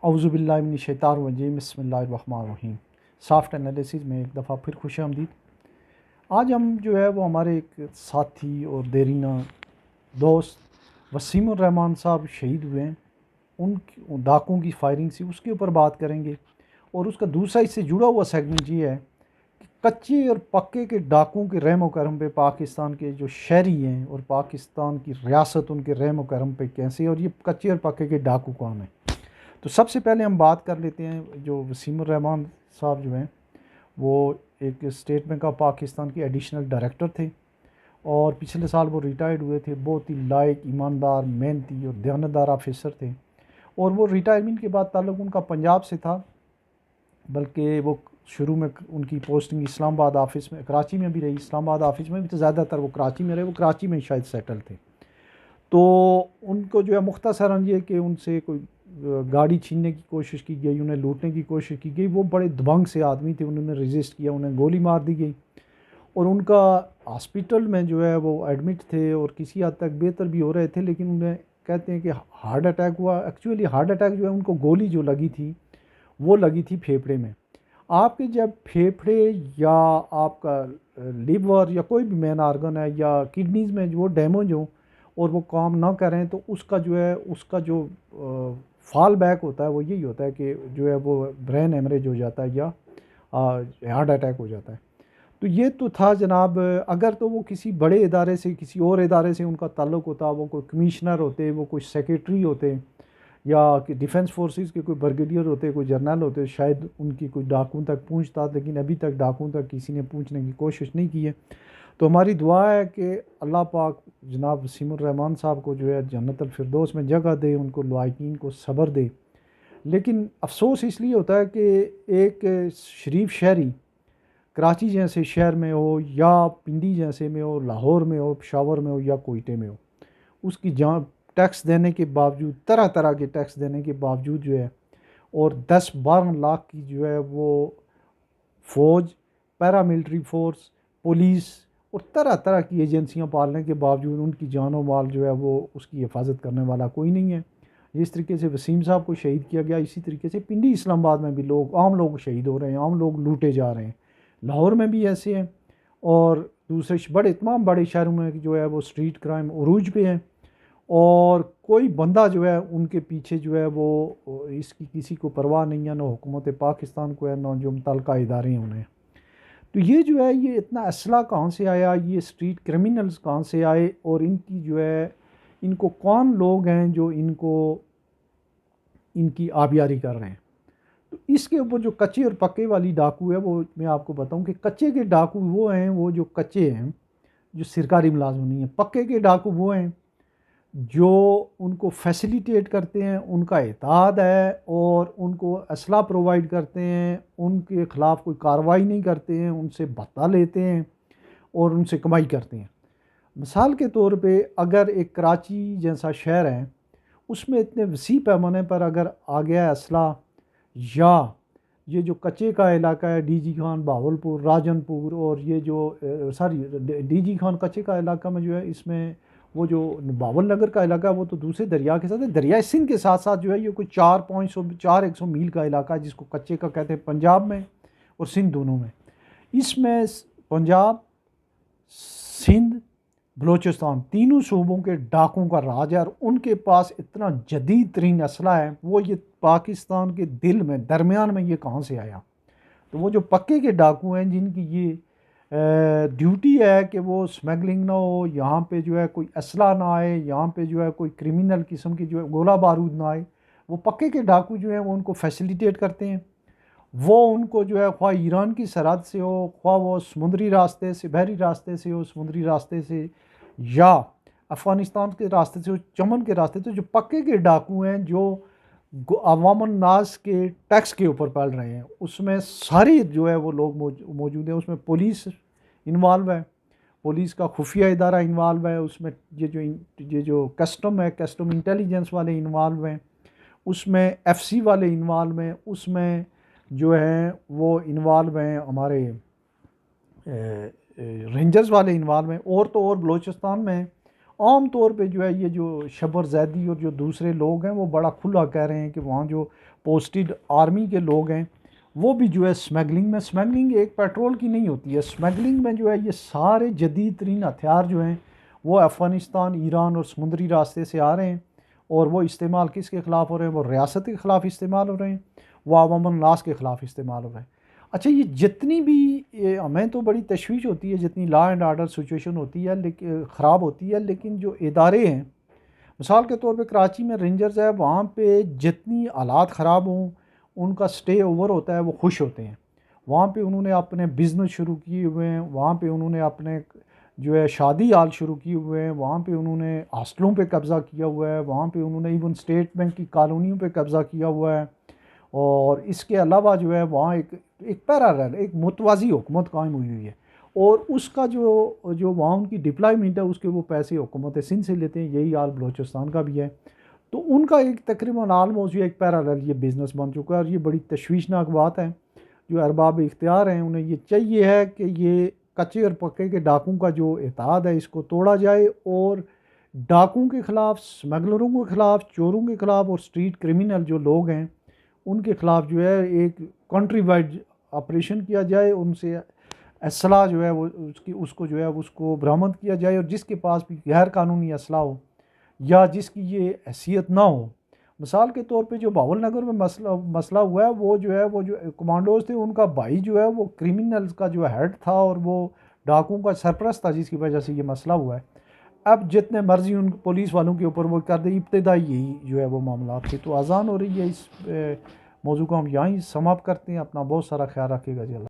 اعوذ باللہ من الشیطان الرجیم، بسم اللہ الرحمن الرحیم۔ سافٹ انالیسز میں ایک دفعہ پھر خوش آمدید۔ آج ہم جو ہے وہ ہمارے ایک ساتھی اور دیرینہ دوست وسیم الرحمان صاحب شہید ہوئے ہیں، ان ڈاکوں کی فائرنگ سے، اس کے اوپر بات کریں گے۔ اور اس کا دوسرا اس سے جڑا ہوا سیگمنٹ یہ ہے کہ کچے اور پکے کے ڈاکوں کے رحم و کرم پہ پاکستان کے جو شہری ہیں اور پاکستان کی ریاست ان کے رحم و کرم پہ کیسے، اور یہ کچے اور پکے کے ڈاکو کون ہیں۔ تو سب سے پہلے ہم بات کر لیتے ہیں، جو وسیم الرحمان صاحب جو ہیں وہ ایک اسٹیٹ بینک آف پاکستان کے ایڈیشنل ڈائریکٹر تھے، اور پچھلے سال وہ ریٹائرڈ ہوئے تھے۔ بہت ہی لائق، ایماندار، محنتی اور دیانتدار آفیسر تھے، اور وہ ریٹائرمنٹ کے بعد تعلق ان کا پنجاب سے تھا، بلکہ وہ شروع میں ان کی پوسٹنگ اسلام آباد آفس میں، کراچی میں بھی رہی، اسلام آباد آفس میں بھی، تو زیادہ تر وہ کراچی میں رہے، وہ کراچی میں شاید سیٹل تھے۔ تو ان کو جو ہے مختصراً یہ کہ ان سے کوئی گاڑی چھیننے کی کوشش کی گئی، انہیں لوٹنے کی کوشش کی گئی۔ وہ بڑے دبنگ سے آدمی تھے، انہوں نے ریزسٹ کیا، انہیں گولی مار دی گئی، اور ان کا ہاسپٹل میں جو ہے وہ ایڈمٹ تھے، اور کسی حد تک بہتر بھی ہو رہے تھے، لیکن انہیں کہتے ہیں کہ ہارٹ اٹیک ہوا۔ ایکچولی ہارٹ اٹیک جو ہے ان کو گولی جو لگی تھی وہ لگی تھی پھیپھڑے میں۔ آپ کے جب پھیپھڑے یا آپ کا لیور یا کوئی بھی مین آرگن ہے یا کڈنیز میں جو ڈیمیج ہوں اور وہ کام نہ کریں، تو اس کا جو ہے اس کا جو فال بیک ہوتا ہے وہ یہی ہوتا ہے کہ جو ہے وہ برین ہیمریج ہو جاتا ہے یا ہارٹ اٹیک ہو جاتا ہے۔ تو یہ تو تھا جناب، اگر تو وہ کسی بڑے ادارے سے، کسی اور ادارے سے ان کا تعلق ہوتا، وہ کوئی کمشنر ہوتے، وہ کوئی سیکریٹری ہوتے، یا کہ ڈیفنس فورسز کے کوئی برگیڈیئر ہوتے، کوئی جرنل ہوتے، شاید ان کی کوئی ڈاکوں تک پہنچتا، لیکن ابھی تک ڈاکوں تک کسی نے پہنچنے کی کوشش نہیں کی ہے۔ تو ہماری دعا ہے کہ اللہ پاک جناب وسیم الرحمان صاحب کو جو ہے جنت الفردوس میں جگہ دے، ان کو لائقین کو صبر دے۔ لیکن افسوس اس لیے ہوتا ہے کہ ایک شریف شہری کراچی جیسے شہر میں ہو، یا پنڈی جیسے میں ہو، لاہور میں ہو، پشاور میں ہو، یا کوئٹے میں ہو، اس کی جان ٹیکس دینے کے باوجود، طرح طرح کے ٹیکس دینے کے باوجود جو ہے، اور 10-12 لاکھ کی جو ہے وہ فوج، پیراملٹری فورس، پولیس اور طرح طرح کی ایجنسیاں پالنے کے باوجود ان کی جان و مال جو ہے وہ اس کی حفاظت کرنے والا کوئی نہیں ہے۔ جس طریقے سے وسیم صاحب کو شہید کیا گیا، اسی طریقے سے پنڈی اسلام آباد میں بھی عام لوگ شہید ہو رہے ہیں، عام لوگ لوٹے جا رہے ہیں، لاہور میں بھی ایسے ہیں، اور دوسرے تمام بڑے شہروں میں جو ہے وہ اسٹریٹ کرائم عروج پہ ہیں، اور کوئی بندہ جو ہے ان کے پیچھے جو ہے وہ اس کی کسی کو پرواہ نہیں ہے، نہ حکومت پاکستان کو ہے، نہ جو متعلقہ ادارے ہیں انہیں۔ تو یہ جو ہے یہ اتنا اسلحہ کہاں سے آیا، یہ اسٹریٹ کرمنلز کہاں سے آئے، اور ان کی جو ہے ان کو کون لوگ ہیں جو ان کی آبیاری کر رہے ہیں۔ تو اس کے اوپر جو کچے اور پکے والی ڈاکو ہے، وہ میں آپ کو بتاؤں کہ کچے کے ڈاکو وہ ہیں، وہ جو کچے ہیں، جو سرکاری ملازم نہیں ہیں۔ پکے کے ڈاکو وہ ہیں جو ان کو فیسیلیٹیٹ کرتے ہیں، ان کا اتحاد ہے، اور ان کو اسلحہ پرووائڈ کرتے ہیں، ان کے خلاف کوئی کارروائی نہیں کرتے ہیں، ان سے بھتہ لیتے ہیں اور ان سے کمائی کرتے ہیں۔ مثال کے طور پہ اگر ایک کراچی جیسا شہر ہے، اس میں اتنے وسیع پیمانے پر اگر آ گیا ہے اسلحہ، یا یہ جو کچے کا علاقہ ہے، ڈی جی خان، بہاولپور، راجن پور، اور یہ جو ڈی جی خان کچے کا علاقہ میں جو ہے، اس میں وہ جو باول نگر کا علاقہ ہے وہ تو دوسرے دریا کے ساتھ ہے، دریائے سندھ کے ساتھ ساتھ جو ہے یہ کوئی 400 میل کا علاقہ ہے، جس کو کچے کا کہتے ہیں، پنجاب میں اور سندھ دونوں میں۔ اس میں پنجاب، سندھ، بلوچستان تینوں صوبوں کے ڈاکوں کا راج ہے، اور ان کے پاس اتنا جدید ترین اسلحہ ہے، وہ یہ پاکستان کے دل میں درمیان میں یہ کہاں سے آیا۔ تو وہ جو پکے کے ڈاکو ہیں، جن کی یہ ڈیوٹی ہے کہ وہ اسمگلنگ نہ ہو، یہاں پہ جو ہے کوئی اسلحہ نہ آئے، یہاں پہ جو ہے کوئی کرمینل قسم کی جو ہے گولہ بارود نہ آئے، وہ پکے کے ڈاکو جو ہیں وہ ان کو فیسیلیٹیٹ کرتے ہیں۔ وہ ان کو جو ہے خواہ ایران کی سرحد سے ہو، خواہ وہ سمندری راستے سے، بحری راستے سے ہو، سمندری راستے سے، یا افغانستان کے راستے سے ہو، چمن کے راستے سے، جو پکے کے ڈاکو ہیں جو عوام الناس کے ٹیکس کے اوپر پل رہے ہیں، اس میں ساری جو ہے وہ لوگ موجود ہیں۔ اس میں پولیس انوالو ہے، پولیس کا خفیہ ادارہ انوالو ہے، اس میں یہ جو کسٹم ہے، کسٹم انٹیلیجنس والے انوالو ہیں، اس میں ایف سی والے انوالو ہیں، اس میں جو ہیں وہ انوالو ہیں ہمارے رینجرز والے انوالو ہیں، اور تو اور بلوچستان میں عام طور پہ جو ہے یہ جو شبر زیدی اور جو دوسرے لوگ ہیں وہ بڑا کھلا کہہ رہے ہیں کہ وہاں جو پوسٹڈ آرمی کے لوگ ہیں وہ بھی جو ہے اسمگلنگ ایک پیٹرول کی نہیں ہوتی ہے، اسمگلنگ میں جو ہے یہ سارے جدید ترین ہتھیار جو ہیں وہ افغانستان، ایران اور سمندری راستے سے آ رہے ہیں، اور وہ استعمال کس کے خلاف ہو رہے ہیں؟ وہ ریاست کے خلاف استعمال ہو رہے ہیں، وہ عوام الناس کے خلاف استعمال ہو رہے ہیں۔ اچھا، یہ جتنی بھی ہمیں تو بڑی تشویش ہوتی ہے جتنی لا اینڈ آرڈر سچویشن ہوتی ہے لیکن خراب ہوتی ہے، لیکن جو ادارے ہیں، مثال کے طور پہ کراچی میں رینجرز ہے، وہاں پہ جتنی حالات خراب ہوں ان کا سٹے اوور ہوتا ہے، وہ خوش ہوتے ہیں۔ وہاں پہ انہوں نے اپنے بزنس شروع کیے ہوئے ہیں، وہاں پہ انہوں نے اپنے جو ہے شادی ہال شروع کیے ہوئے ہیں، وہاں پہ انہوں نے ہاسٹلوں پہ قبضہ کیا ہوا ہے، وہاں پہ انہوں نے ایون اسٹیٹ بینک کی کالونیوں پہ قبضہ کیا ہوا ہے، اور اس کے علاوہ جو ہے وہاں ایک پیرالل ایک متوازی حکومت قائم ہوئی ہوئی ہے، اور اس کا جو وہاں ان کی ڈپلائمنٹ ہے اس کے وہ پیسے حکومت سندھ سے لیتے ہیں، یہی حال بلوچستان کا بھی ہے۔ تو ان کا ایک تقریباً آلموسٹ ایک پیرالل یہ بزنس بن چکا ہے، اور یہ بڑی تشویشناک بات ہے۔ جو ارباب اختیار ہیں انہیں یہ چاہیے ہے کہ یہ کچے اور پکے کے ڈاکوں کا جو اتحاد ہے اس کو توڑا جائے، اور ڈاکوں کے خلاف، اسمگلروں کے خلاف، چوروں کے خلاف اور اسٹریٹ کرمنل جو لوگ ہیں ان کے خلاف جو ہے ایک کنٹری وائڈ آپریشن کیا جائے، ان سے اسلحہ جو ہے وہ اس کو برآمد کیا جائے، اور جس کے پاس بھی غیر قانونی اسلحہ ہو یا جس کی یہ حیثیت نہ ہو، مثال کے طور پہ جو بھاول نگر میں مسئلہ ہوا ہے، وہ جو کمانڈوز تھے ان کا بھائی جو ہے وہ کرمنلز کا جو ہیڈ تھا اور وہ ڈاکوں کا سرپرست تھا، جس کی وجہ سے یہ مسئلہ ہوا ہے۔ اب جتنے مرضی ان پولیس والوں کے اوپر وہ کر دے، ابتدائی یہی جو ہے وہ معاملات تھے۔ تو اذان ہو رہی ہے، اس موضوع کو ہم یہیں سماپت کرتے ہیں۔ اپنا بہت سارا خیال رکھے گا جی۔ اللہ